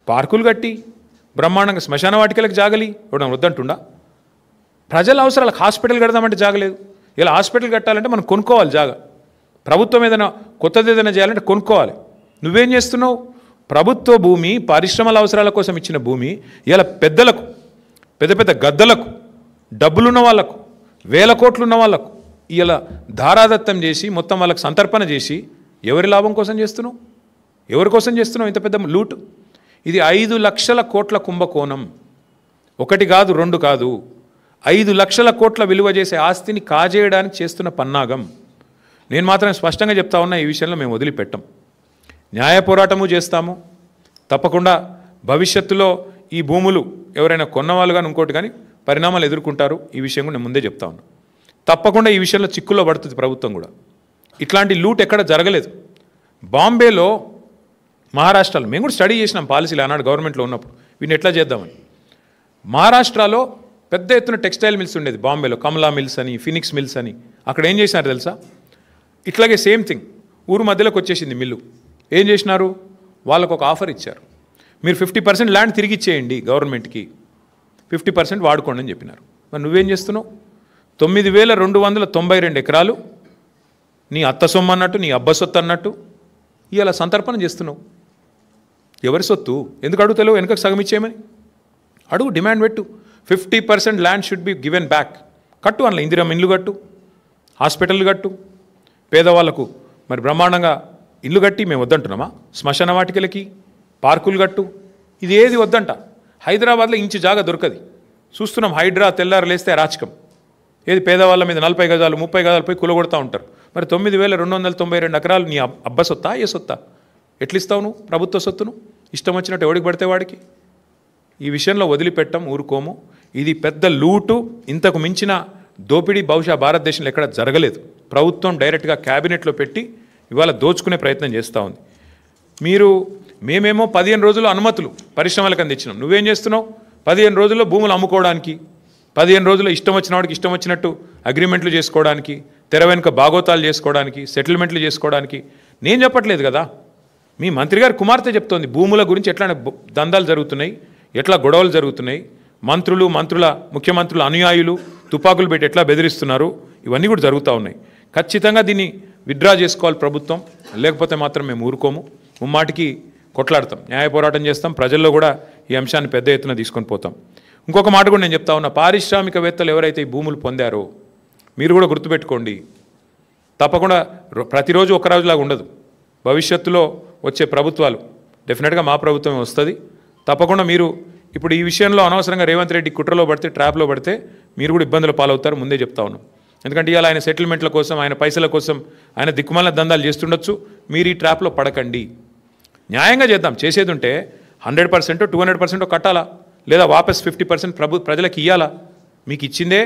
పార్కులు కట్టి బ్రహ్మాండంగా శ్మశాన వాటికలకు జాగలి ఇవ్వడం వద్దంటుండా. ప్రజల అవసరాలకు హాస్పిటల్ కడదామంటే జాగలేదు. ఇలా హాస్పిటల్ కట్టాలంటే మనం కొనుక్కోవాలి జాగా. ప్రభుత్వం ఏదైనా కొత్తది ఏదైనా చేయాలంటే కొనుక్కోవాలి. నువ్వేం చేస్తున్నావు? ప్రభుత్వ భూమి పరిశ్రమల అవసరాల కోసం ఇచ్చిన భూమి ఇలా పెద్దలకు, పెద్ద పెద్ద గద్దలకు, డబ్బులున్న వాళ్ళకు, వేల కోట్లున్న వాళ్ళకు ఇలా ధారాదత్తం చేసి మొత్తం వాళ్ళకు సంతర్పణ చేసి ఎవరి లాభం కోసం చేస్తున్నావు? ఎవరి కోసం చేస్తున్నావు ఇంత పెద్ద లూటు? ఇది 5 లక్షల కోట్ల కుంభకోణం. ఒకటి కాదు, రెండు కాదు, 5 లక్షల కోట్ల విలువ చేసే ఆస్తిని కాజేయడానికి చేస్తున్న పన్నాగం. నేను మాత్రం స్పష్టంగా చెప్తా ఉన్నా, ఈ విషయంలో మేము వదిలిపెట్టాం. న్యాయ పోరాటము చేస్తాము. తప్పకుండా భవిష్యత్తులో ఈ భూములు ఎవరైనా కొన్నవాళ్ళు కానీ ఇంకోటి కానీ పరిణామాలు ఎదుర్కొంటారు. ఈ విషయం కూడా నేను ముందే చెప్తా ఉన్నా. తప్పకుండా ఈ విషయంలో చిక్కుల్లో పడుతుంది ప్రభుత్వం కూడా. ఇట్లాంటి లూట్ ఎక్కడ జరగలేదు. బాంబేలో, మహారాష్ట్రలో మేము కూడా స్టడీ చేసినాం పాలసీలు ఆనాడు గవర్నమెంట్లో ఉన్నప్పుడు వీటిని ఎట్లా చేద్దామని. మహారాష్ట్రలో పెద్ద ఎత్తున టెక్స్టైల్ మిల్స్ ఉండేది బాంబేలో, కమలా మిల్స్ అని, ఫినిక్స్ మిల్స్ అని. అక్కడ ఏం చేసినారు తెలుసా? ఇట్లాగే సేమ్ థింగ్ ఊరు మధ్యలోకి వచ్చేసింది మిల్లు. ఏం చేసినారు? వాళ్ళకు ఒక ఆఫర్ ఇచ్చారు, మీరు 50% ల్యాండ్ తిరిగి ఇచ్చేయండి గవర్నమెంట్కి, 50% వాడుకోండి అని చెప్పినారు. మరి నువ్వేం చేస్తున్నావు? 9,292 ఎకరాలు నీ అత్త సొమ్ము అన్నట్టు, నీ అబ్బ సొత్తు అన్నట్టు ఇలా సంతర్పణ చేస్తున్నావు. ఎవరి సొత్తు? ఎందుకు అడుగుతావు? వెనుకకు సగం ఇచ్చేయమని అడుగు, డిమాండ్ పెట్టు. 50% land should be given back. కట్టు, అందులో ఇందిరా ఇల్లు కట్టు, హాస్పిటల్ కట్టు, పేదవాళ్లకు మరి బ్రహ్మాండంగా ఇల్లు కట్టి మేము వద్దంటున్నామా? శ్మశాన వాటికలకి పార్కులు కట్టు. ఇది ఏది వద్దంట. హైదరాబాద్లో ఇంచు జాగా దొరకది. చూస్తున్నాం, హైడ్రా తెల్లారు లేస్తే రాచకం. ఏది పేదవాళ్ళ మీద 40 గజాలు 30 గజాలు పోయి కులగొడతా ఉంటారు. మరి 9,292 ఎకరాలు నీ అబ్బ సొత్తా, ఏ సొత్తా? ఎట్లిస్తావు నువ్వు ప్రభుత్వ సొత్తును? ఇష్టం వచ్చినట్టు ఎవడికి పడితే వాడికి. ఈ విషయంలో వదిలిపెట్టం, ఊరుకోము. ఇది పెద్ద లూటు. ఇంతకు మించిన దోపిడీ బహుశా భారతదేశంలో ఎక్కడ జరగలేదు. ప్రభుత్వం డైరెక్ట్గా క్యాబినెట్లో పెట్టి ఇవాళ దోచుకునే ప్రయత్నం చేస్తూ ఉంది. మేమేమో 15 రోజులు అనుమతులు పరిశ్రమలకు అందించినాం. నువ్వేం చేస్తున్నావు? 15 రోజుల్లో భూములు అమ్ముకోవడానికి, 15 రోజుల్లో ఇష్టం వచ్చిన వాడికి ఇష్టం వచ్చినట్టు అగ్రిమెంట్లు చేసుకోవడానికి, తెర వెనుక బాగోతాలు చేసుకోవడానికి, సెటిల్మెంట్లు చేసుకోవడానికి. నేను చెప్పట్లేదు కదా, మీ మంత్రి గారి కుమార్తె చెప్తోంది భూముల గురించి. ఎట్లా దందాలు జరుగుతున్నాయి, ఎట్లా గొడవలు జరుగుతున్నాయి, ముఖ్యమంత్రుల అనుయాయులు తుపాకులు పెట్టి ఎట్లా బెదిరిస్తున్నారు, ఇవన్నీ కూడా జరుగుతూ ఉన్నాయి. ఖచ్చితంగా దీన్ని విత్డ్రా చేసుకోవాలి ప్రభుత్వం. లేకపోతే మాత్రం మేము ఊరుకోము, ముమ్మాటికి కొట్లాడతాం, న్యాయ పోరాటం చేస్తాం. ప్రజల్లో కూడా ఈ అంశాన్ని పెద్ద ఎత్తున తీసుకొని పోతాం. ఇంకొక మాట కూడా నేను చెప్తా ఉన్నా, పారిశ్రామికవేత్తలు ఎవరైతే ఈ భూములు పొందారో మీరు కూడా గుర్తుపెట్టుకోండి. తప్పకుండా ప్రతిరోజు ఒక రోజులాగా ఉండదు. భవిష్యత్తులో వచ్చే ప్రభుత్వాలు డెఫినెట్గా మా ప్రభుత్వమే వస్తుంది. తప్పకుండా మీరు ఇప్పుడు ఈ విషయంలో అనవసరంగా రేవంత్ రెడ్డి కుట్రలో పడితే, ట్రాప్లో పడితే మీరు కూడా ఇబ్బందులు పాలవుతారు. ముందే చెప్తా ఉన్నాం. ఎందుకంటే ఇవాళ ఆయన సెటిల్మెంట్ల కోసం, ఆయన పైసల కోసం ఆయన దిక్కుమాలిన దందాలు చేస్తుండొచ్చు. మీరు ఈ ట్రాప్లో పడకండి. న్యాయంగా చేద్దాం. చేసేది ఉంటే 100% 200% కట్టాలా, లేదా వాపస్ 50% ప్రజలకు ఇవ్వాలా? మీకు ఇచ్చిందే